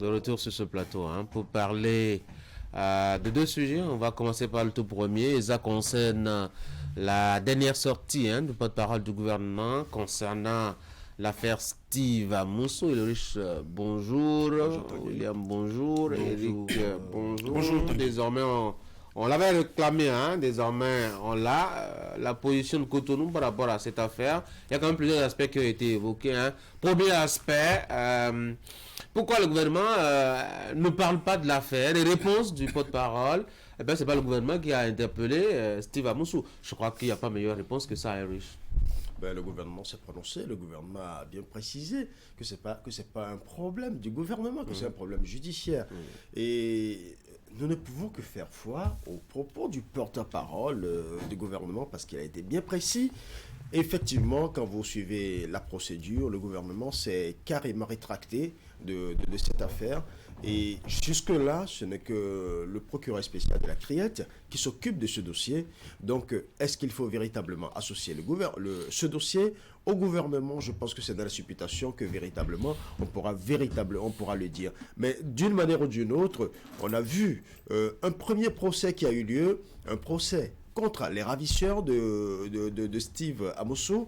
De retour sur ce plateau pour parler de deux sujets. On va commencer par le tout premier. Et ça concerne la dernière sortie du porte-parole du gouvernement concernant l'affaire Steve Amusu. Ulrich, bonjour. William, bonjour. Eric, bonjour. Bonjour. Désormais, on l'avait réclamé, désormais on l'a, la position de Cotonou par rapport à cette affaire. Il y a quand même plusieurs aspects qui ont été évoqués. Premier aspect, pourquoi le gouvernement ne parle pas de l'affaire? Les réponses du porte-parole, c'est pas le gouvernement qui a interpellé Steve Amusu. Je crois qu'il n'y a pas meilleure réponse que ça, Erich. Le gouvernement s'est prononcé, le gouvernement a bien précisé que c'est pas un problème du gouvernement, que c'est un problème judiciaire. Et nous ne pouvons que faire foi aux propos du porte-parole du gouvernement parce qu'il a été bien précis. Effectivement, quand vous suivez la procédure, le gouvernement s'est carrément rétracté de cette affaire. Et jusque-là, ce n'est que le procureur spécial de la Criette qui s'occupe de ce dossier. Donc, est-ce qu'il faut véritablement associer ce dossier au gouvernement? Je pense que c'est dans la supputation que véritablement, on pourra le dire. Mais d'une manière ou d'une autre, on a vu un premier procès qui a eu lieu, un procès contre les ravisseurs de Steve Amusu,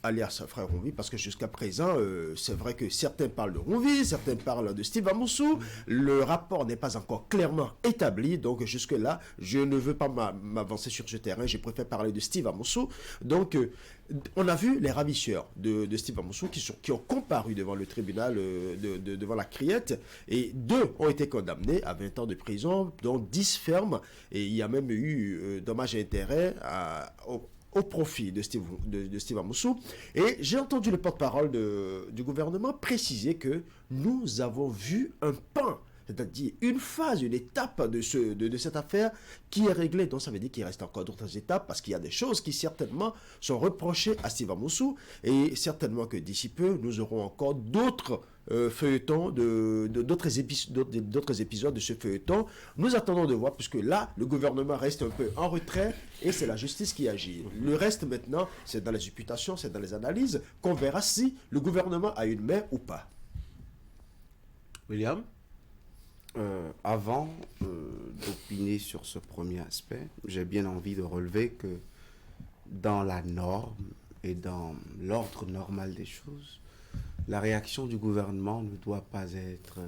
alias frère Rouvi, parce que jusqu'à présent, c'est vrai que certains parlent de Rouvi, certains parlent de Steve Amusu. Le rapport n'est pas encore clairement établi, donc jusque-là, je ne veux pas m'avancer sur ce terrain, je préfère parler de Steve Amusu. Donc, on a vu les ravisseurs de Steve Amusu qui ont comparu devant le tribunal, devant la Criette, et 2 ont été condamnés à 20 ans de prison, dont 10 fermes, et il y a même eu dommages et intérêts au profit de Steve Amusu. Et j'ai entendu le porte-parole du gouvernement préciser que nous avons vu un pan, c'est-à-dire une phase, une étape de cette affaire qui est réglée. Donc ça veut dire qu'il reste encore d'autres étapes parce qu'il y a des choses qui certainement sont reprochées à Steve Amusu et certainement que d'ici peu, nous aurons encore d'autres feuilletons, d'autres épisodes de ce feuilleton. Nous attendons de voir puisque là, le gouvernement reste un peu en retrait et c'est la justice qui agit. Le reste maintenant, c'est dans les supputations, c'est dans les analyses qu'on verra si le gouvernement a une main ou pas. William? Avant d'opiner sur ce premier aspect, j'ai bien envie de relever que dans la norme et dans l'ordre normal des choses, la réaction du gouvernement ne doit pas être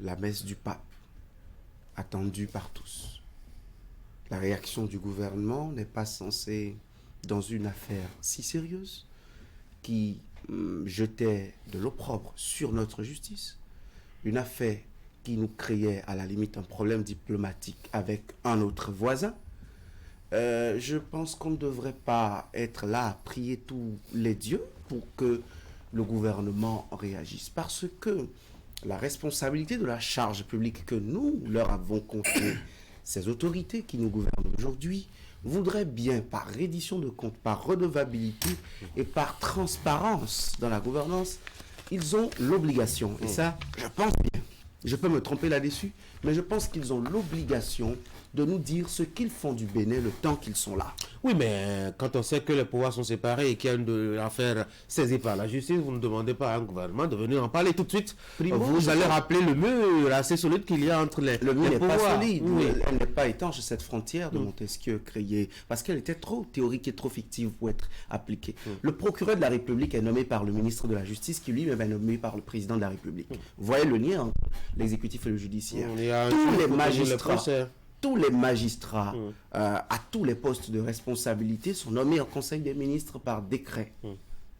la messe du pape, attendue par tous. La réaction du gouvernement n'est pas censée, dans une affaire si sérieuse, qui jetait de l'opprobre sur notre justice, une affaire qui nous créait à la limite un problème diplomatique avec un autre voisin, je pense qu'on ne devrait pas être là à prier tous les dieux pour que le gouvernement réagisse. Parce que la responsabilité de la charge publique que nous leur avons confiée, ces autorités qui nous gouvernent aujourd'hui, voudraient bien, par reddition de comptes, par redevabilité et par transparence dans la gouvernance, ils ont l'obligation, et ça, je pense bien, je peux me tromper là-dessus, mais je pense qu'ils ont l'obligation de nous dire ce qu'ils font du Bénin le temps qu'ils sont là. Oui, mais quand on sait que les pouvoirs sont séparés et qu'il y a une affaire saisie par la justice, vous ne demandez pas à un gouvernement de venir en parler tout de suite. Primo, vous allez rappeler le mur assez solide qu'il y a entre les pouvoirs. Le mur n'est pas solide, elle n'est pas étanche, cette frontière de Montesquieu créée, parce qu'elle était trop théorique et trop fictive pour être appliquée. Le procureur de la République est nommé par le ministre de la Justice, qui lui-même est nommé par le président de la République. Vous voyez le lien entre l'exécutif et le judiciaire. Tous les magistrats à tous les postes de responsabilité sont nommés au Conseil des ministres par décret.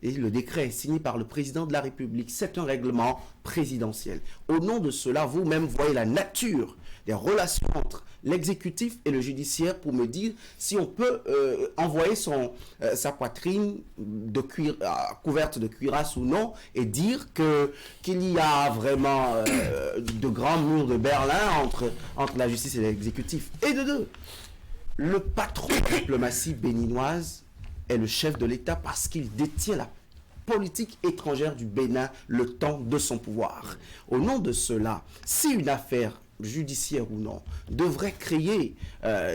Et le décret est signé par le président de la République. C'est un règlement présidentiel. Au nom de cela, vous-même voyez la nature des relations entre l'exécutif et le judiciaire pour me dire si on peut envoyer sa poitrine couverte de cuirasse ou non et dire qu'il y a vraiment de grands murs de Berlin entre la justice et l'exécutif. Et de deux, le patron de la diplomatie béninoise est le chef de l'État parce qu'il détient la politique étrangère du Bénin le temps de son pouvoir. Au nom de cela, si une affaire judiciaire ou non, devrait créer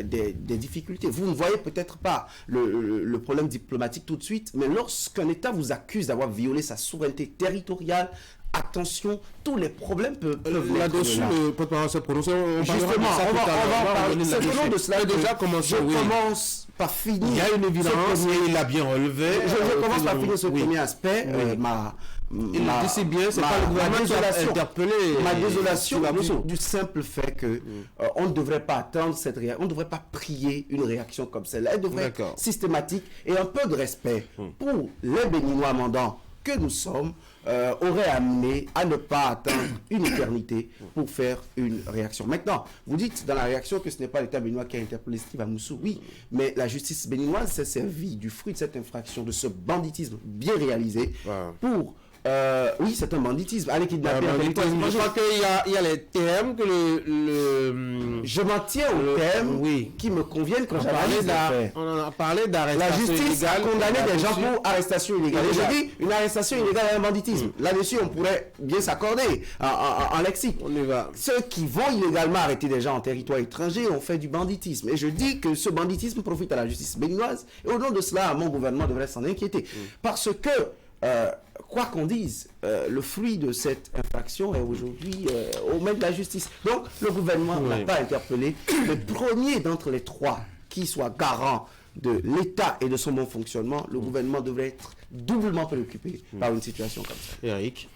des difficultés. Vous ne voyez peut-être pas le problème diplomatique tout de suite, mais lorsqu'un État vous accuse d'avoir violé sa souveraineté territoriale, attention, tous les problèmes peuvent là-dessus, le porte-parole s'est prononcé. Justement, on va en parler. C'est au nom de cela que déjà commencé. Je commence par finir. Il y a une évidence et il a bien relevé. Je commence par finir ce premier aspect. Il le dit si bien, c'est pas le gouvernement qui a interpellé. Ma désolation du simple fait que on ne devrait pas attendre cette réaction, on ne devrait pas prier une réaction comme celle-là. Elle devrait être systématique et un peu de respect pour les Béninois mandants que nous sommes aurait amené à ne pas attendre une éternité pour faire une réaction. Maintenant, vous dites dans la réaction que ce n'est pas l'État béninois qui a interpellé Steve Amoussou. Oui, mais la justice béninoise s'est servie du fruit de cette infraction, de ce banditisme bien réalisé pour... oui, c'est un banditisme. Allez, kidnapper. Moi, je crois qu'il y a les termes que je m'en tiens aux termes qui me conviennent quand j'analyse l'affaire. On en a parlé d'arrestation illégale. La justice a condamné des gens pour arrestation illégale. Et je dis, une arrestation illégale est un banditisme. Là-dessus, on pourrait bien s'accorder en lexique. On y va. Ceux qui vont illégalement arrêter des gens en territoire étranger ont fait du banditisme. Et je dis que ce banditisme profite à la justice béninoise. Et au nom de cela, mon gouvernement devrait s'en inquiéter. Parce que... quoi qu'on dise, le fruit de cette infraction est aujourd'hui aux mains de la justice. Donc, le gouvernement n'a pas interpellé. Le premier d'entre les trois qui soit garant de l'État et de son bon fonctionnement, le gouvernement devrait être doublement préoccupé par une situation comme ça. Eric,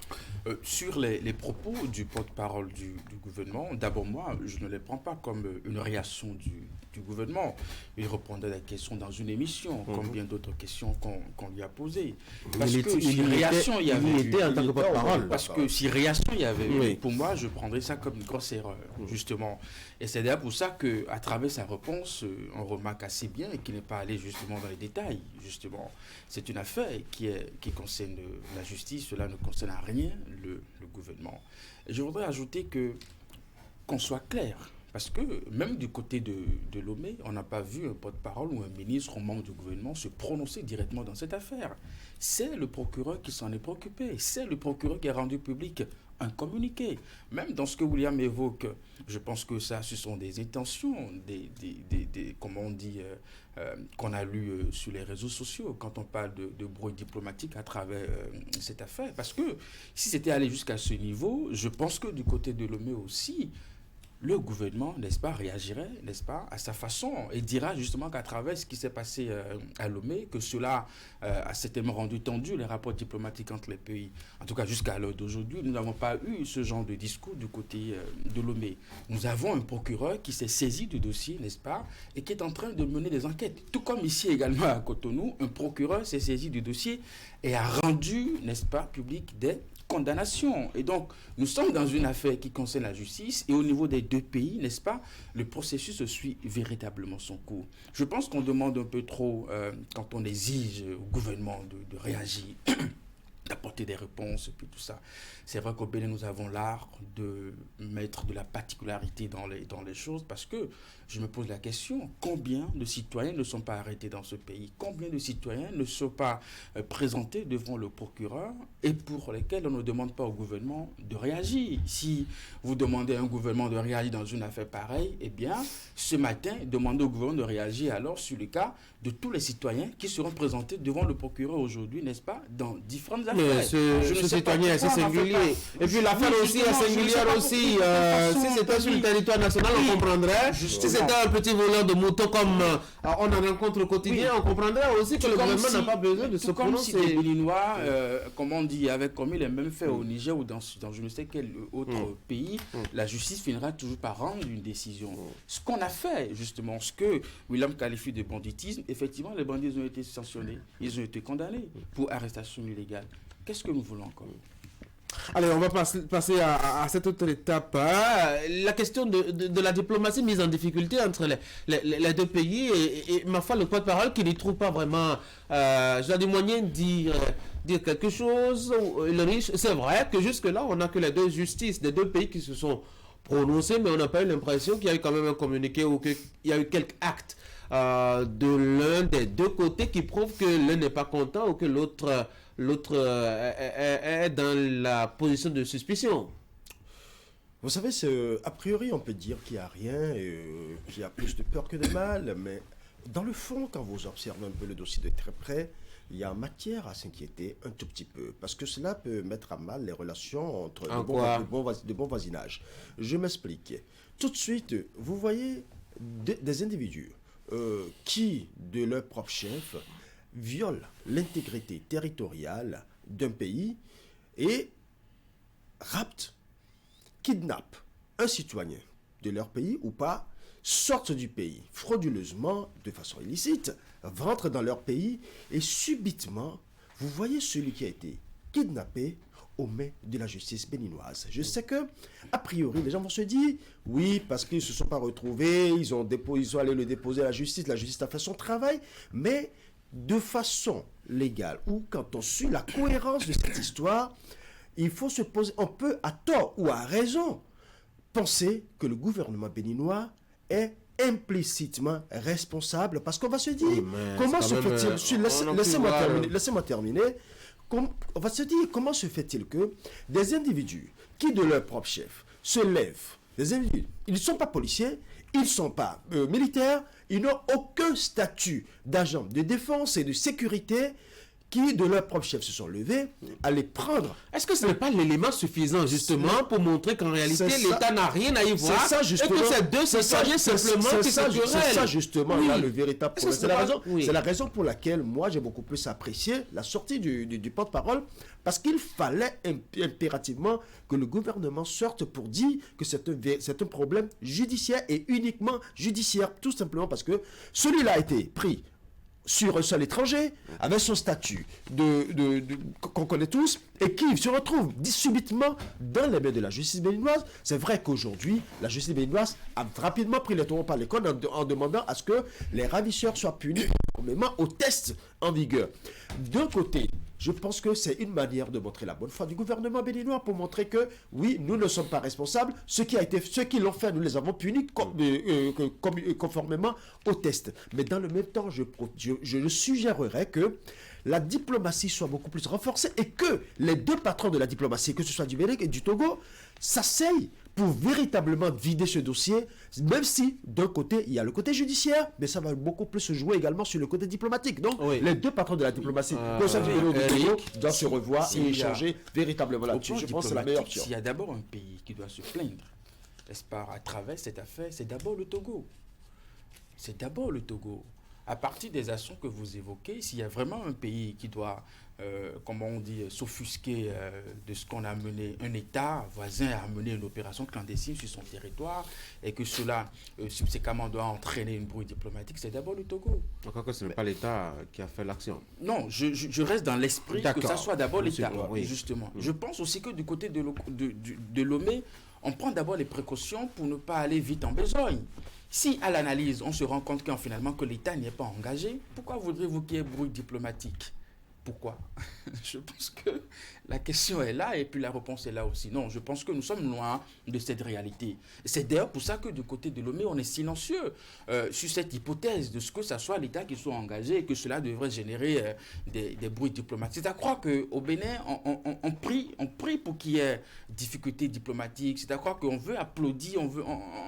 sur les propos du porte-parole du gouvernement, d'abord moi, je ne les prends pas comme une réaction du gouvernement. Il répondait à des questions dans une émission, comme bien d'autres questions qu'on lui a posées. Parce que si réaction il y avait eu, en tant que porte-parole. Parce que si réaction il y avait eu, pour moi, je prendrais ça comme une grosse erreur, justement. Et c'est d'ailleurs pour ça qu'à travers sa réponse, on remarque assez bien qu'il n'est pas allé justement dans les détails, justement. C'est une affaire qui concerne la justice, cela ne concerne à rien le gouvernement. Et je voudrais ajouter qu'on soit clair, parce que même du côté de Lomé, on n'a pas vu un porte-parole ou un ministre ou membre du gouvernement se prononcer directement dans cette affaire. C'est le procureur qui s'en est préoccupé, c'est le procureur qui a rendu public un communiqué. Même dans ce que William évoque, je pense que ça, ce sont des intentions, comment on dit, qu'on a lu sur les réseaux sociaux quand on parle de bruit diplomatique à travers cette affaire. Parce que si c'était allé jusqu'à ce niveau, je pense que du côté de Lomé aussi, le gouvernement, n'est-ce pas, réagirait, n'est-ce pas, à sa façon et dira justement qu'à travers ce qui s'est passé à Lomé, que cela a certainement rendu tendu les rapports diplomatiques entre les pays. En tout cas, jusqu'à l'heure d'aujourd'hui, nous n'avons pas eu ce genre de discours du côté de Lomé. Nous avons un procureur qui s'est saisi du dossier, n'est-ce pas, et qui est en train de mener des enquêtes. Tout comme ici également à Cotonou, un procureur s'est saisi du dossier et a rendu, n'est-ce pas, public des condamnation. Et donc, nous sommes dans une affaire qui concerne la justice et au niveau des deux pays, n'est-ce pas, le processus suit véritablement son cours. Je pense qu'on demande un peu trop, quand on exige au gouvernement de réagir, d'apporter des réponses et puis tout ça. C'est vrai qu'au Bénin, nous avons l'art de mettre de la particularité dans les choses parce que je me pose la question, combien de citoyens ne sont pas arrêtés dans ce pays? Combien de citoyens ne sont pas présentés devant le procureur et pour lesquels on ne demande pas au gouvernement de réagir? Si vous demandez à un gouvernement de réagir dans une affaire pareille, eh bien, ce matin, demandez au gouvernement de réagir alors sur le cas de tous les citoyens qui seront présentés devant le procureur aujourd'hui, n'est-ce pas, dans différentes affaires. Mais ce citoyen, c'est singulier. Et puis l'affaire aussi est singulière aussi. Si c'était sur le territoire national, on comprendrait. Si c'était un petit voleur de moto comme on en rencontre au quotidien, on comprendrait aussi que le gouvernement n'a pas besoin de se prononcer. Comme si des Béninois, comme on dit, avaient commis les mêmes faits au Niger ou dans je ne sais quel autre pays, la justice finira toujours par rendre une décision. Ce qu'on a fait, justement, ce que William qualifie de banditisme, effectivement, les bandits ont été sanctionnés, ils ont été condamnés pour arrestation illégale. Qu'est-ce que nous voulons encore? Allez, on va passer à cette autre étape. La question de la diplomatie mise en difficulté entre les deux pays et ma foi, le porte-parole qui n'y trouve pas vraiment des moyens de dire quelque chose. C'est vrai que jusque-là, on n'a que les deux justices des deux pays qui se sont prononcés, mais on n'a pas eu l'impression qu'il y a eu quand même un communiqué ou qu'il y a eu quelques actes de l'un des deux côtés qui prouvent que l'un n'est pas content ou que l'autre est dans la position de suspicion. Vous savez, a priori, on peut dire qu'il n'y a rien, qu'il y a plus de peur que de mal, mais dans le fond, quand vous observez un peu le dossier de très près, il y a matière à s'inquiéter un tout petit peu, parce que cela peut mettre à mal les relations entre de bon voisinage. Je m'explique. Tout de suite, vous voyez des individus qui, de leur propre chef, violent l'intégrité territoriale d'un pays et raptent, kidnappent un citoyen de leur pays ou pas, sortent du pays frauduleusement, de façon illicite, rentrent dans leur pays et subitement, vous voyez celui qui a été kidnappé aux mains de la justice béninoise. Je sais que, a priori, les gens vont se dire, oui, parce qu'ils ne se sont pas retrouvés, ils sont allés le déposer à la justice a fait son travail, mais de façon légale, ou quand on suit la cohérence de cette histoire, il faut se poser, on peut, à tort ou à raison, penser que le gouvernement béninois est implicitement responsable, parce qu'on va se dire, comment se fait-il, laissez-moi terminer, on va se dire, comment se fait-il que des individus qui, de leur propre chef, se lèvent, des individus, ils ne sont pas policiers, ils ne sont pas militaires, ils n'ont aucun statut d'agent de défense et de sécurité, qui, de leur propre chef, se sont levés à les prendre. Est-ce que ce n'est pas l'élément suffisant, justement, pour montrer qu'en réalité, l'État n'a rien à y voir, ça, et que c'est deux citoyens simplement qui se querellent? C'est ça, justement, là, le véritable problème. C'est la raison pour laquelle, moi, j'ai beaucoup plus apprécié la sortie du porte-parole, parce qu'il fallait impérativement que le gouvernement sorte pour dire que c'est un problème judiciaire et uniquement judiciaire, tout simplement parce que celui-là a été pris sur un sol étranger, avec son statut qu'on connaît tous, et qui se retrouve subitement dans les mains de la justice béninoise. C'est vrai qu'aujourd'hui, la justice béninoise a rapidement pris les taureaux par les cornes en demandant à ce que les ravisseurs soient punis conformément aux tests en vigueur. D'un côté, je pense que c'est une manière de montrer la bonne foi du gouvernement béninois pour montrer que, oui, nous ne sommes pas responsables. Ceux qui l'ont fait, nous les avons punis conformément aux tests. Mais dans le même temps, je suggérerais que la diplomatie soit beaucoup plus renforcée et que les deux patrons de la diplomatie, que ce soit du Bénin et du Togo, s'asseyent pour véritablement vider ce dossier, même si d'un côté il y a le côté judiciaire, mais ça va beaucoup plus se jouer également sur le côté diplomatique. Donc les deux patrons de la diplomatie, doivent se revoir et échanger véritablement là-dessus. Je pense que c'est la meilleure option. S'il y a d'abord un pays qui doit se plaindre, n'est-ce pas, à travers cette affaire, c'est d'abord le Togo. C'est d'abord le Togo. À partir des actions que vous évoquez, s'il y a vraiment un pays qui doit, comment on dit, s'offusquer de ce qu'on a mené, un État voisin a mené une opération clandestine sur son territoire et que cela, subséquemment, doit entraîner une brouille diplomatique, c'est d'abord le Togo. Encore que ce n'est pas l'État qui a fait l'action. Non, je reste dans l'esprit que ça soit d'abord l'État, justement. Oui. Je pense aussi que du côté de Lomé, on prend d'abord les précautions pour ne pas aller vite en besogne. Si à l'analyse, on se rend compte finalement que l'État n'y est pas engagé, pourquoi voudrez-vous qu'il y ait bruit diplomatique? Pourquoi? Je pense que la question est là et puis la réponse est là aussi. Non, je pense que nous sommes loin de cette réalité. C'est d'ailleurs pour ça que du côté de Lomé, on est silencieux sur cette hypothèse de ce que ça soit l'État qui soit engagé et que cela devrait générer des bruits diplomatiques. C'est à croire qu'au Bénin, on prie pour qu'il y ait difficultés diplomatiques. C'est à croire qu'on veut applaudir,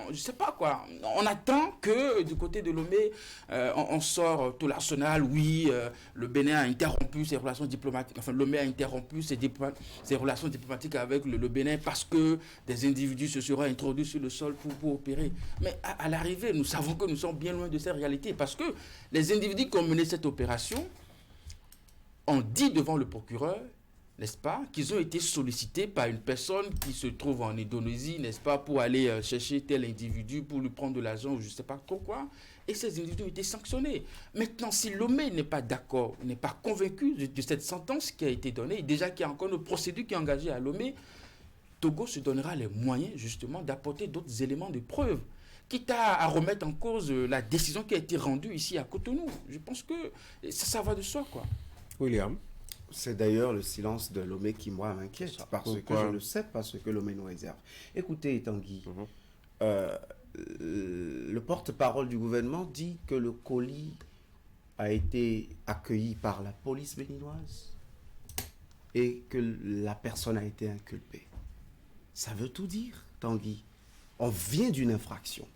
je ne sais pas quoi. On attend que du côté de Lomé, on sort tout l'arsenal. Oui, le Bénin a interrompu ses relations diplomatiques, enfin Lomé a interrompu ses relations diplomatiques avec le Bénin parce que des individus se seraient introduits sur le sol pour opérer. Mais à l'arrivée, nous savons que nous sommes bien loin de cette réalité parce que les individus qui ont mené cette opération ont dit devant le procureur, n'est-ce pas, qu'ils ont été sollicités par une personne qui se trouve en Indonésie, n'est-ce pas, pour aller chercher tel individu, pour lui prendre de l'argent ou je ne sais pas trop quoi. Et ces individus ont été sanctionnés. Maintenant, si Lomé n'est pas d'accord, n'est pas convaincu de cette sentence qui a été donnée, déjà qu'il y a encore une procédure qui est engagée à Lomé, Togo se donnera les moyens justement d'apporter d'autres éléments de preuve, quitte à remettre en cause la décision qui a été rendue ici à Cotonou. Je pense que ça va de soi, quoi. William? C'est d'ailleurs le silence de Lomé qui, moi, m'inquiète, parce que je le sais, parce que Lomé nous réserve. Écoutez, Tanguy, le porte-parole du gouvernement dit que le colis a été accueilli par la police béninoise et que la personne a été inculpée. Ça veut tout dire. Tanguy, on vient d'une infraction.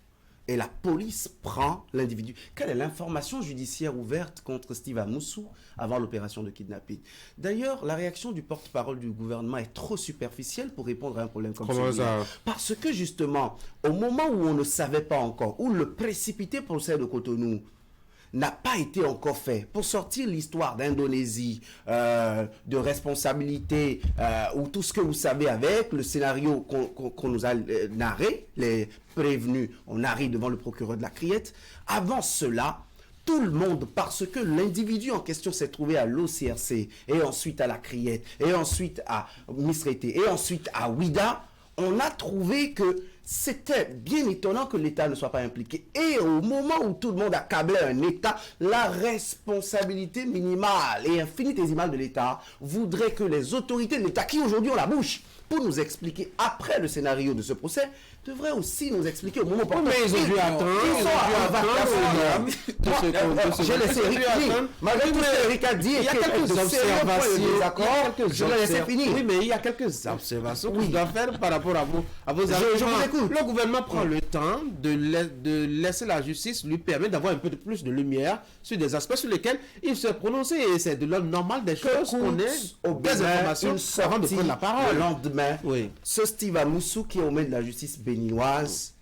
Et la police prend l'individu. Quelle est l'information judiciaire ouverte contre Steve Amoussou avant l'opération de kidnapping? D'ailleurs, la réaction du porte-parole du gouvernement est trop superficielle pour répondre à un problème comme celui-là. Parce que justement, au moment où on ne savait pas encore, où le précipité procès de Cotonou n'a pas été encore fait pour sortir l'histoire d'Indonésie, de responsabilité, ou tout ce que vous savez avec le scénario qu'on nous a narré, les prévenus, on arrive devant le procureur de la Criette. Avant cela, tout le monde, parce que l'individu en question s'est trouvé à l'OCRC, et ensuite à la Criette, et ensuite à Misrété, et ensuite à Ouida, on a trouvé que c'était bien étonnant que l'État ne soit pas impliqué. Et au moment où tout le monde accablait un État, la responsabilité minimale et infinitésimale de l'État voudrait que les autorités de l'État, qui aujourd'hui ont la bouche pour nous expliquer après le scénario de ce procès, devraient aussi nous expliquer au moment opportun. Mais ils ont dû attendre. J'ai laissé Eric finir. Malgré tout ce qu'Eric a dit, il y a quelques observations. Je l'ai laissé finir. Oui, mais il y a quelques observations que je dois faire par rapport à vos arguments. Je vous écoute. Le gouvernement prend le temps de laisser la justice lui permettre d'avoir un peu plus de lumière sur des aspects sur lesquels il se prononce. Et c'est de l'ordre normal des choses qu'on ait des informations avant de prendre la parole. Le lendemain, ce Steve Amoussou qui est au mains de la justice béninoise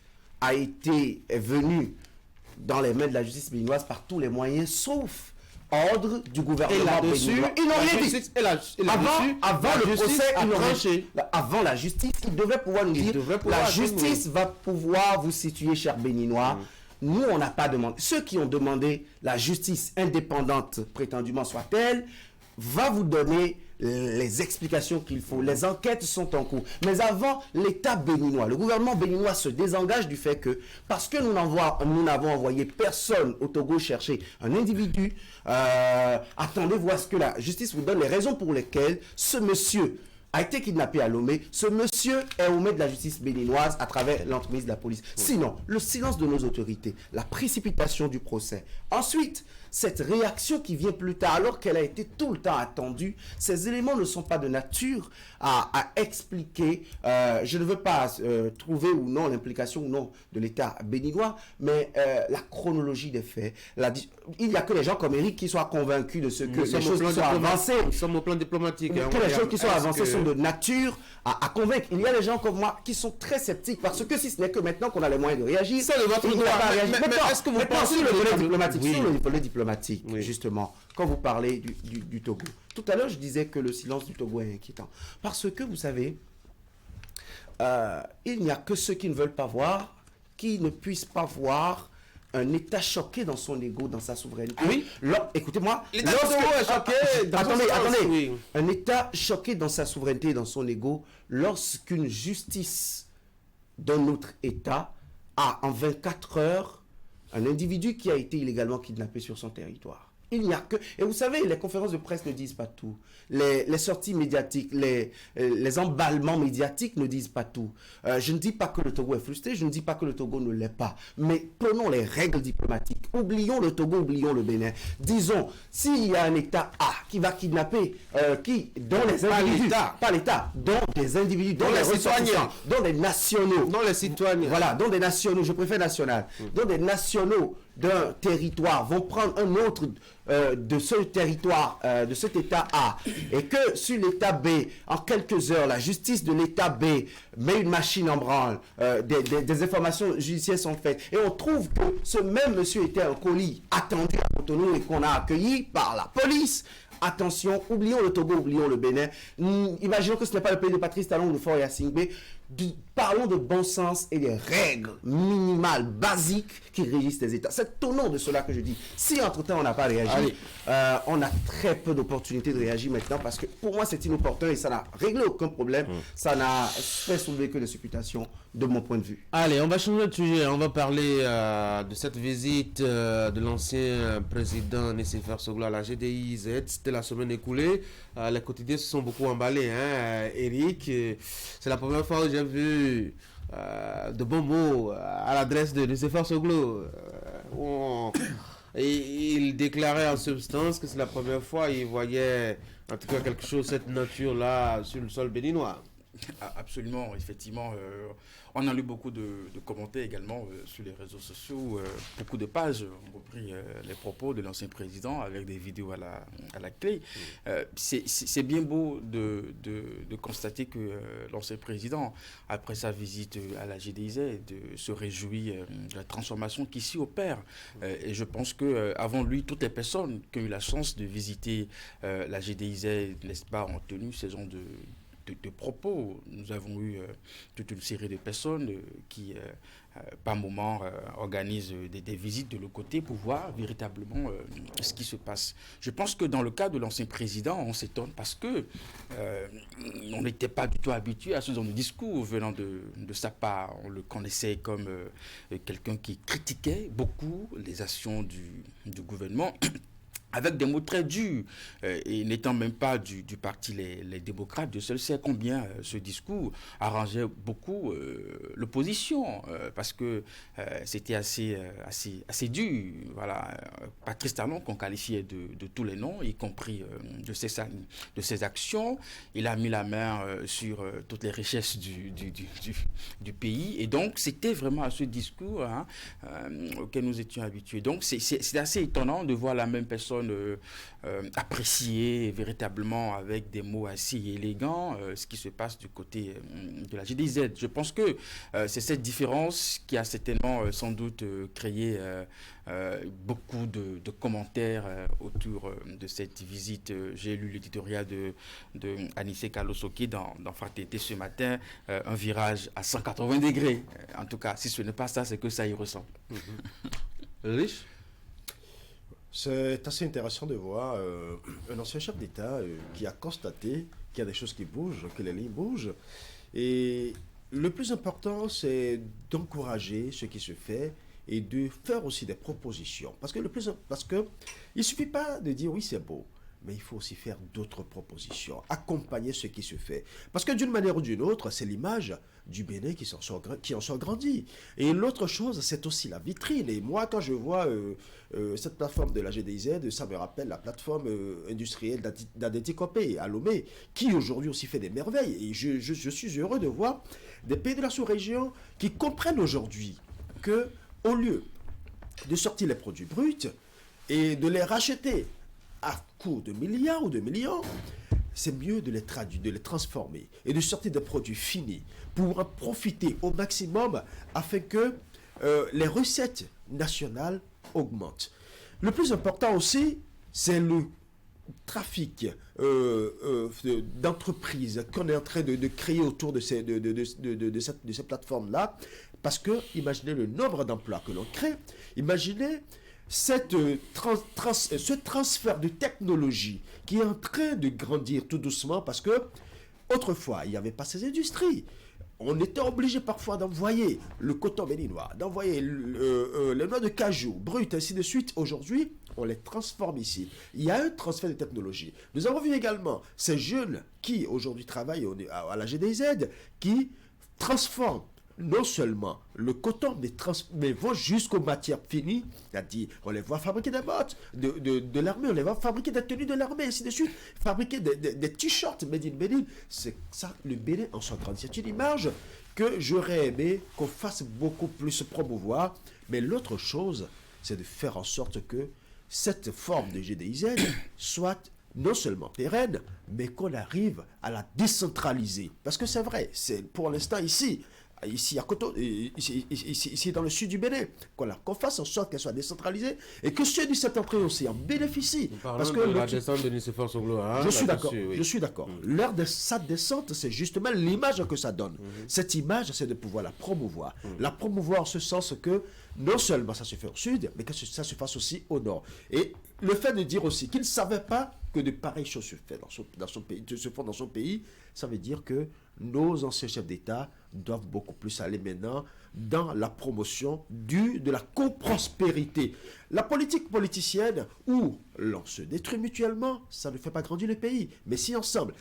est venu dans les mains de la justice béninoise par tous les moyens, sauf ordre du gouvernement béninois. Ils n'ont rien dit. Avant le procès, ils n'ont rien. Avant la justice, ils devaient pouvoir nous dire la justice va pouvoir vous situer, chers Béninois. Nous, on n'a pas demandé. Ceux qui ont demandé la justice indépendante, prétendument soit-elle, va vous donner les explications qu'il faut. Les enquêtes sont en cours. Mais avant, l'État béninois, le gouvernement béninois se désengage du fait que, parce que nous n'avons envoyé personne au Togo chercher un individu, attendez voir ce que la justice vous donne les raisons pour lesquelles ce monsieur a été kidnappé à Lomé. Ce monsieur est au mains de la justice béninoise à travers l'entremise de la police. Sinon, le silence de nos autorités, la précipitation du procès. Ensuite, cette réaction qui vient plus tard, alors qu'elle a été tout le temps attendue, ces éléments ne sont pas de nature à expliquer, je ne veux pas trouver ou non l'implication ou non de l'État béninois, mais la chronologie des faits. Il n'y a que les gens comme Eric qui soient convaincus de ce que les choses qui sont avancées. Nous sommes au plan diplomatique. Que les choses qui sont avancées sont de nature à convaincre. Il y a des gens comme moi qui sont très sceptiques parce que si ce n'est que maintenant qu'on a les moyens de réagir, c'est de votre droit. Mais est-ce que vous pensez sur le volet diplomatique, oui. sur le volet diplomatique, justement, quand vous parlez du Togo. Tout à l'heure, je disais que le silence du Togo est inquiétant. Parce que, vous savez, il n'y a que ceux qui ne veulent pas voir, qui ne puissent pas voir un État choqué dans son ego, dans sa souveraineté. Oui. Écoutez-moi. L'État est choqué. Attendez. Un État choqué dans sa souveraineté et dans son ego lorsqu'une justice d'un autre État a en 24 heures un individu qui a été illégalement kidnappé sur son territoire. Il n'y a que... Et vous savez, les conférences de presse ne disent pas tout. Les sorties médiatiques, les emballements médiatiques ne disent pas tout. Je ne dis pas que le Togo est frustré, je ne dis pas que le Togo ne l'est pas. Mais prenons les règles diplomatiques. Oublions le Togo, oublions le Bénin. Disons, s'il y a un État A qui va kidnapper, dont les individus... Pas l'État, dont des individus, dont les citoyens, dont des nationaux. Dont les citoyens. Voilà, dont des nationaux, je préfère national. Dont des nationaux d'un territoire vont prendre un autre de ce territoire, de cet État A, et que sur l'État B, en quelques heures, la justice de l'État B met une machine en branle, des informations judiciaires sont faites, et on trouve que ce même monsieur était un colis attendu à Cotonou et qu'on a accueilli par la police. Attention, oublions le Togo, oublions le Bénin. Imaginons que ce n'est pas le pays de Patrice Talon ou de Fort Yassingbe. Parlons de bon sens et des règles minimales, basiques qui régissent les États. C'est au nom de cela que je dis. Si entre-temps on n'a pas réagi, on a très peu d'opportunités de réagir maintenant parce que pour moi c'est inopportun et ça n'a réglé aucun problème. Ça n'a fait soulever que des supputations de mon point de vue. Allez, on va changer de sujet. On va parler de cette visite de l'ancien président Nicéphore Soglo à la GDIZ. C'était la semaine écoulée. Les quotidiens se sont beaucoup emballés. Eric, c'est la première fois que j'ai vu de bons mots à l'adresse de Nicéphore Soglo. Et il déclarait en substance que c'est la première fois qu'il voyait en tout cas quelque chose de cette nature-là sur le sol béninois. Absolument, effectivement. On a lu beaucoup de commentaires également sur les réseaux sociaux. Beaucoup de pages ont repris les propos de l'ancien président avec des vidéos à la clé. C'est bien beau de constater que l'ancien président, après sa visite à la GDIZ, se réjouit de la transformation qui s'y opère. Et je pense qu'avant lui, toutes les personnes qui ont eu la chance de visiter la GDIZ, n'est-ce pas, ont tenu ce genre de propos. Nous avons eu toute une série de personnes qui, par moment, organisent des visites de l'autre côté pour voir véritablement ce qui se passe. Je pense que dans le cas de l'ancien président, on s'étonne parce que on n'était pas du tout habitué à ce genre de discours venant de sa part. On le connaissait comme quelqu'un qui critiquait beaucoup les actions du gouvernement, avec des mots très durs, et n'étant même pas du parti les démocrates. Dieu seul sait combien ce discours arrangeait beaucoup l'opposition, parce que c'était assez dur. Voilà. Patrice Talon, qu'on qualifiait de tous les noms, y compris de ses actions, il a mis la main sur toutes les richesses du pays, et donc c'était vraiment à ce discours auquel nous étions habitués. Donc c'est assez étonnant de voir la même personne apprécier véritablement avec des mots assez élégants ce qui se passe du côté de la GDZ. Je pense que c'est cette différence qui a certainement sans doute créé beaucoup de commentaires autour de cette visite. J'ai lu l'éditorial de Anissé Kalosoki dans Fraternité ce matin, un virage à 180 degrés. En tout cas, si ce n'est pas ça, c'est que ça y ressemble. Riche. C'est assez intéressant de voir un ancien chef d'État qui a constaté qu'il y a des choses qui bougent, que les lignes bougent. Et le plus important, c'est d'encourager ce qui se fait et de faire aussi des propositions. Parce que il ne suffit pas de dire oui, c'est beau, mais il faut aussi faire d'autres propositions, accompagner ce qui se fait. Parce que d'une manière ou d'une autre, c'est l'image du Bénin qui en sort grandi. Et l'autre chose, c'est aussi la vitrine. Et moi, quand je vois cette plateforme de la GDIZ, ça me rappelle la plateforme industrielle d'Adéticopé à Lomé, qui aujourd'hui aussi fait des merveilles. Et je suis heureux de voir des pays de la sous-région qui comprennent aujourd'hui que, au lieu de sortir les produits bruts et de les racheter à coût de milliards ou de millions, c'est mieux de les traduire, de les transformer et de sortir des produits finis pour en profiter au maximum afin que les recettes nationales augmentent. Le plus important aussi, c'est le trafic d'entreprises qu'on est en train de créer autour de ces plateformes-là, parce que imaginez le nombre d'emplois que l'on crée, imaginez ce transfert de technologie qui est en train de grandir tout doucement, parce que autrefois, il n'y avait pas ces industries. On était obligé parfois d'envoyer le coton béninois, d'envoyer les noix de cajou brutes, ainsi de suite. Aujourd'hui, on les transforme ici. Il y a un transfert de technologie. Nous avons vu également ces jeunes qui aujourd'hui travaillent à la GDZ, qui transforment non seulement le coton, mais vont jusqu'aux matières finies, c'est-à-dire on les voit fabriquer des bottes de l'armée, on les voit fabriquer des tenues de l'armée, ainsi de suite, fabriquer des t-shirts made in Bénin. C'est ça, le Bénin en sort grandi. C'est une image que j'aurais aimé qu'on fasse beaucoup plus promouvoir, mais l'autre chose, c'est de faire en sorte que cette forme de GDIZ soit non seulement pérenne, mais qu'on arrive à la décentraliser. Parce que c'est vrai, c'est pour l'instant ici à Koto, ici dans le sud du Bénin, qu'on fasse en sorte qu'elle soit décentralisée et que ceux du septentrion aussi en bénéficient. Parce que la descente de Nicéphore Soglo, je suis d'accord. L'heure de sa descente, c'est justement l'image que ça donne. Cette image, c'est de pouvoir la promouvoir. La promouvoir en ce sens que non seulement ça se fait au sud, mais que ça se fasse aussi au nord. Et le fait de dire aussi qu'il ne savait pas que de pareilles choses se font dans son pays, ça veut dire que nos anciens chefs d'État doivent beaucoup plus aller maintenant dans la promotion de la coprospérité. La politique politicienne où l'on se détruit mutuellement, ça ne fait pas grandir le pays. Mais si ensemble,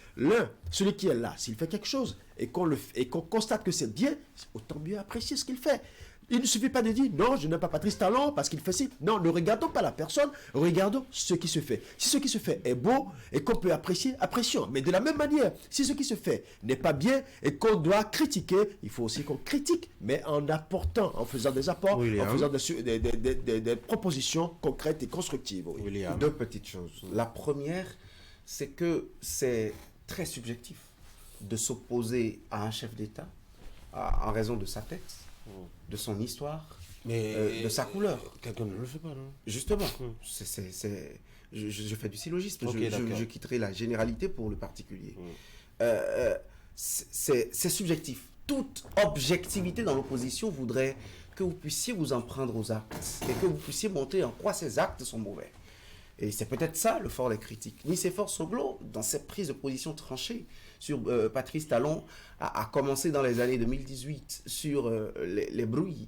celui qui est là, s'il fait quelque chose et qu'on constate que c'est bien, autant mieux apprécier ce qu'il fait. Il ne suffit pas de dire non, je n'aime pas Patrice Talon parce qu'il fait ci. Non, ne regardons pas la personne, regardons ce qui se fait. Si ce qui se fait est beau et qu'on peut apprécier, apprécions. Mais de la même manière, si ce qui se fait n'est pas bien et qu'on doit critiquer, il faut aussi qu'on critique, mais en apportant, en faisant des apports, William. en faisant des propositions concrètes et constructives. Oui. William. Deux petites choses. La première, c'est que c'est très subjectif de s'opposer à un chef d'État en raison de sa tête, de son histoire, de sa couleur. Quelqu'un ne le fait pas, non? Justement, je fais du syllogisme, Ok, d'accord. je quitterai la généralité pour le particulier. C'est subjectif. Toute objectivité dans l'opposition voudrait que vous puissiez vous en prendre aux actes et que vous puissiez montrer en quoi ces actes sont mauvais. Et c'est peut-être ça le fort des critiques. Nicéphore Soglo, dans cette prise de position tranchée sur Patrice Talon, a commencé dans les années 2018 sur les bruits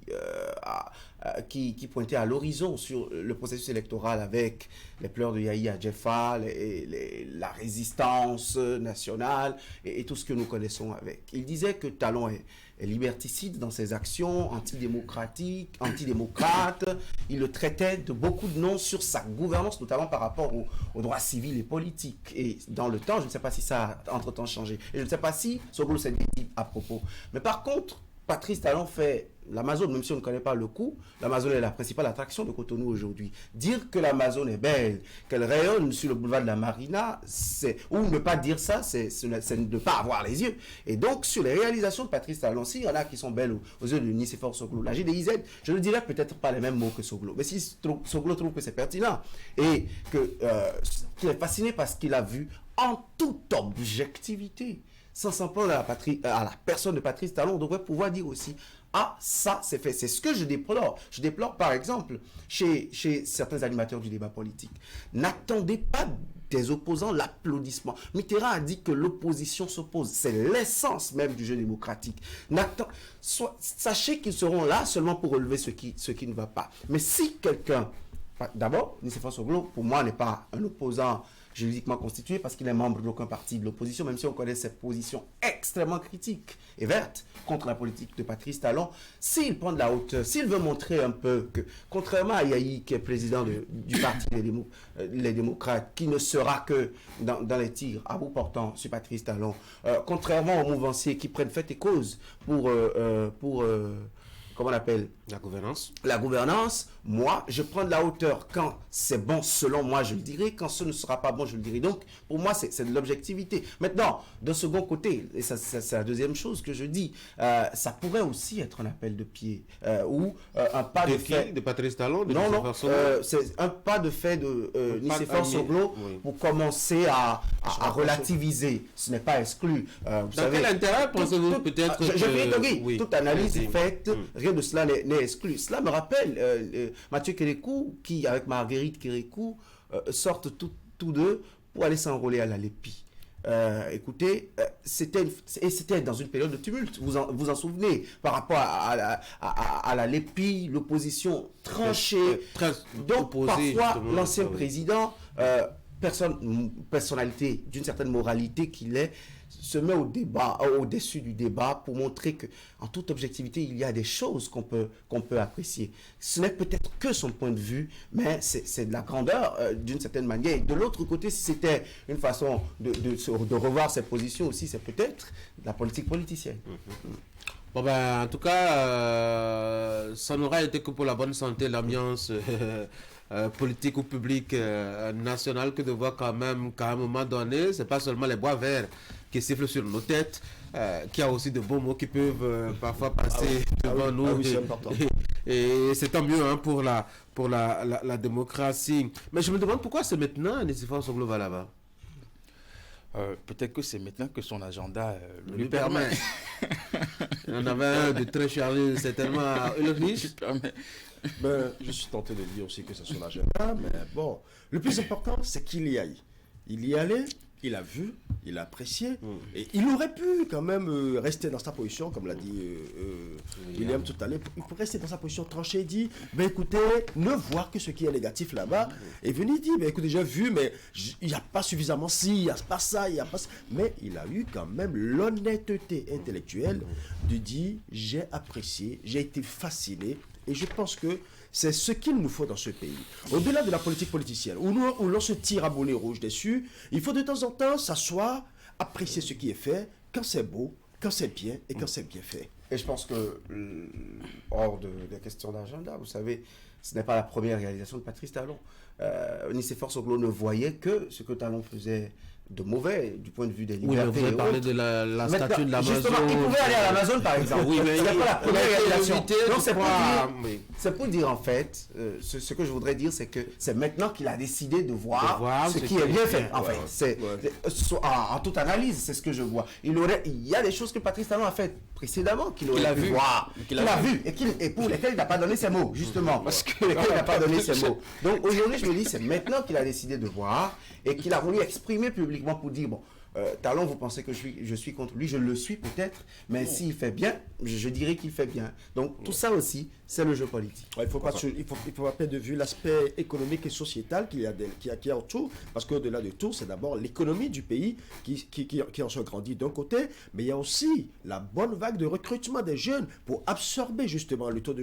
qui pointaient à l'horizon sur le processus électoral avec les pleurs de Yahya Jeffa, la résistance nationale et tout ce que nous connaissons avec. Il disait que Talon est liberticide dans ses actions, antidémocrates. Il le traitait de beaucoup de noms sur sa gouvernance, notamment par rapport aux droits civils et politiques. Et dans le temps, je ne sais pas si ça a entre-temps changé. Et je ne sais pas si Soglo s'est dit à propos. Mais par contre, Patrice Talon fait l'Amazone, même si on ne connaît pas le coût, l'Amazone est la principale attraction de Cotonou aujourd'hui. Dire que l'Amazone est belle, qu'elle rayonne sur le boulevard de la Marina, ou ne pas dire ça, c'est ne pas avoir les yeux. Et donc, sur les réalisations de Patrice Talon, s'il y en a qui sont belles aux yeux de Nicéphore Soglo, la GDIZ, je ne dirais peut-être pas les mêmes mots que Soglo. Mais si Soglo trouve que c'est pertinent et qu'il est fasciné parce qu'il a vu en toute objectivité, sans s'en prendre à la personne de Patrice Talon, on devrait pouvoir dire aussi ah, ça, c'est fait. C'est ce que je déplore. Je déplore, par exemple, chez certains animateurs du débat politique. N'attendez pas des opposants l'applaudissement. Mitterrand a dit que l'opposition s'oppose. C'est l'essence même du jeu démocratique. Sachez qu'ils seront là seulement pour relever ce qui ne va pas. Mais si quelqu'un... D'abord, Nicéphore Soglo, pour moi, n'est pas un opposant juridiquement constitué parce qu'il est membre d'aucun parti de l'opposition, même si on connaît ses positions extrêmement critiques et vertes contre la politique de Patrice Talon. S'il prend de la hauteur, s'il veut montrer un peu que, contrairement à Yahi, qui est président du parti les démocrates, qui ne sera que dans les tirs à bout portant sur Patrice Talon, contrairement aux mouvanciers qui prennent fait et cause pour comment on appelle? La gouvernance, moi, je prends de la hauteur quand c'est bon, selon moi, je le dirai. Quand ce ne sera pas bon, je le dirai. Donc, pour moi, c'est de l'objectivité. Maintenant, d'un second côté, et ça, c'est la deuxième chose que je dis, ça pourrait aussi être un appel de pied ou un pas de fait. De Patrice Talon? Non, c'est un pas de fait de Nicéphore Soglo pour commencer à relativiser. Ce n'est pas exclu. Dans quel intérêt pensez-vous peut-être toute analyse faite, rien de cela n'est exclu. Cela me rappelle Mathieu Kérékou qui, avec Marguerite Kérékou, sortent tous deux pour aller s'enrôler à la Lépi. Écoutez, c'était dans une période de tumulte. Vous en souvenez par rapport à la Lépi, l'opposition tranchée. Donc parfois l'ancien président, personnalité d'une certaine moralité qu'il est, se met au-dessus du débat pour montrer que, en toute objectivité, il y a des choses qu'on peut apprécier. Ce n'est peut-être que son point de vue, mais c'est de la grandeur d'une certaine manière. Et de l'autre côté, si c'était une façon de revoir ses positions aussi, c'est peut-être de la politique politicienne. Bon ben, en tout cas, ça n'aura été que pour la bonne santé, l'ambiance politique ou publique nationale, que de voir quand même qu'à un moment donné, c'est pas seulement les bois verts qui sifflent sur nos têtes, qu'il y a aussi de bons mots qui peuvent parfois passer devant nous. Et c'est tant mieux pour la démocratie. Mais je me demande pourquoi c'est maintenant Nicéphore Soglo va là-bas. Peut-être que c'est maintenant que son agenda lui permet. Il en avait un de très chargé, certainement, riche. Ben, je suis tenté de dire aussi que c'est son agenda, mais bon, le plus important, c'est qu'il y aille. Il y allait il a vu, il a apprécié, et il aurait pu quand même rester dans sa position, comme l'a dit William tout à l'heure, il peut rester dans sa position tranchée et dire, ben écoutez, ne voir que ce qui est négatif là-bas, et venir dire, ben écoutez, j'ai vu, mais il n'y a pas suffisamment ci, il n'y a pas ça, il n'y a pas ça. Mais il a eu quand même l'honnêteté intellectuelle de dire, j'ai apprécié, j'ai été fasciné, et je pense que c'est ce qu'il nous faut dans ce pays. Au-delà de la politique politicienne, où l'on se tire à boulet rouge dessus, il faut de temps en temps s'asseoir, apprécier ce qui est fait, quand c'est beau, quand c'est bien et quand c'est bien fait. Et je pense que, hors des questions d'agenda, vous savez, ce n'est pas la première réalisation de Patrice Talon. Nicéphore Soglo ne voyait que ce que Talon faisait de mauvais du point de vue des libertés. Oui, vous avez parlé de la statue de l'Amazon. Justement, il pouvait aller à l'Amazon, par exemple. Oui, mais il n'y a pas la première réalisation. Donc, c'est pour dire, en fait, ce que je voudrais dire, c'est que c'est maintenant qu'il a décidé de voir ce qui est bien fait. En fait, en toute analyse, c'est ce que je vois. Il y a des choses que Patrice Talon a faites précédemment qu'il aurait pu voir, qu'il a vu, et pour lesquelles il n'a pas donné ses mots, justement. Parce que il n'a pas donné ses mots. Donc, aujourd'hui, je me dis, c'est maintenant qu'il a décidé de voir et qu'il a voulu exprimer publiquement pour dire, bon, Talon, vous pensez que je suis contre lui, je le suis peut-être, mais s'il fait bien, je dirais qu'il fait bien. Donc tout ça aussi, c'est le jeu politique. Il ne faut pas perdre de vue l'aspect économique et sociétal qu'il y a autour, parce qu'au-delà de tout, c'est d'abord l'économie du pays qui en se grandit d'un côté, mais il y a aussi la bonne vague de recrutement des jeunes pour absorber justement le taux de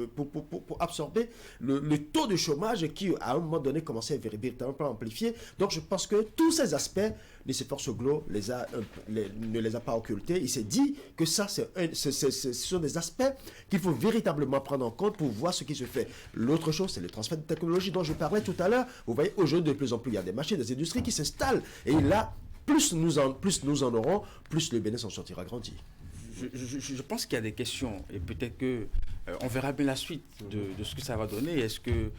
pour absorber le taux de chômage qui, à un moment donné, commençait à véritablement amplifier. Donc je pense que tous ces aspects, Nicéphore Soglo ne les a pas occultés. Il s'est dit que ça, ce sont des aspects qu'il faut véritablement prendre en compte pour voir ce qui se fait. L'autre chose, c'est le transfert de technologie dont je parlais tout à l'heure. Vous voyez, aujourd'hui, de plus en plus, il y a des machines, des industries qui s'installent. Et là, plus nous en aurons, plus le bénéfice en sortira grandi. Je pense qu'il y a des questions et peut-être que on verra bien la suite de ce que ça va donner. Est-ce que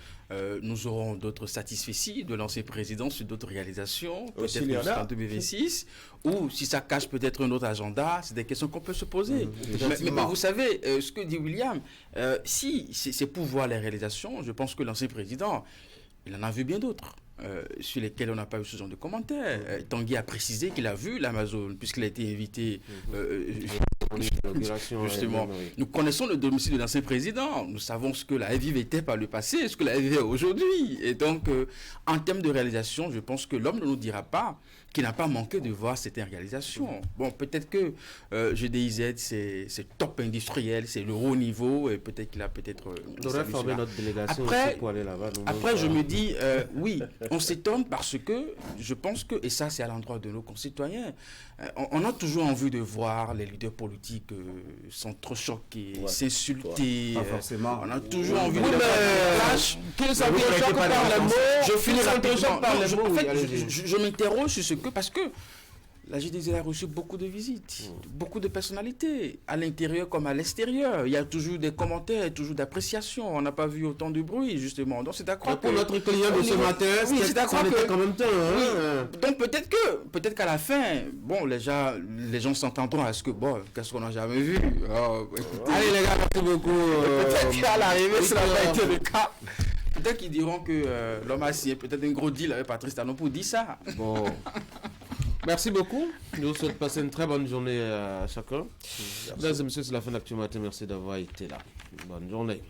nous aurons d'autres satisfecits de l'ancien président sur d'autres réalisations, peut-être jusqu'en 2026, ou si ça cache peut-être un autre agenda? C'est des questions qu'on peut se poser. Mais vous savez, ce que dit William, si c'est pour voir les réalisations, je pense que l'ancien président, il en a vu bien d'autres. Sur lesquels on n'a pas eu ce genre de commentaires. Tanguy a précisé qu'il a vu l'Amazon, puisqu'il a été invité justement. Nous connaissons le domicile de l'ancien président, nous savons ce que la FIV était par le passé, ce que la FIV est aujourd'hui. Et donc, en termes de réalisation, je pense que l'homme ne nous dira pas qu'il n'a pas manqué de voir certaines réalisations. Bon, peut-être que GDIZ, c'est top industriel, c'est le haut niveau, et peut-être qu'il a on devrait former notre délégation après, pour aller là-bas. Après, je me dis, oui, on s'étonne parce que je pense que, et ça c'est à l'endroit de nos concitoyens, on a toujours envie de voir les leaders politiques s'entrechoquer, s'insulter. Pas forcément. On a toujours envie de... Je finis rapidement. En fait, je m'interroge sur ce que... Parce que la GDZ a reçu beaucoup de visites, beaucoup de personnalités, à l'intérieur comme à l'extérieur. Il y a toujours des commentaires, toujours d'appréciation. On n'a pas vu autant de bruit, justement. Donc, c'est à croire que... Pour notre client de ce matin, c'est à croire que... quand même temps. Hein. Oui. Donc, peut-être qu'à la fin, bon, les gens s'entendront à ce que, bon, qu'est-ce qu'on n'a jamais vu. Allez, les gars, merci beaucoup. Peut-être qu'à l'arrivée, ça n'a pas été le cas. Peut-être qu'ils diront que l'homme a signé peut-être un gros deal avec Patrice Talon pour dire ça. Bon. Merci beaucoup. Je vous souhaite passer une très bonne journée à chacun. Mesdames et messieurs, c'est la fin d'Actu Matin. Merci d'avoir été là. Bonne journée.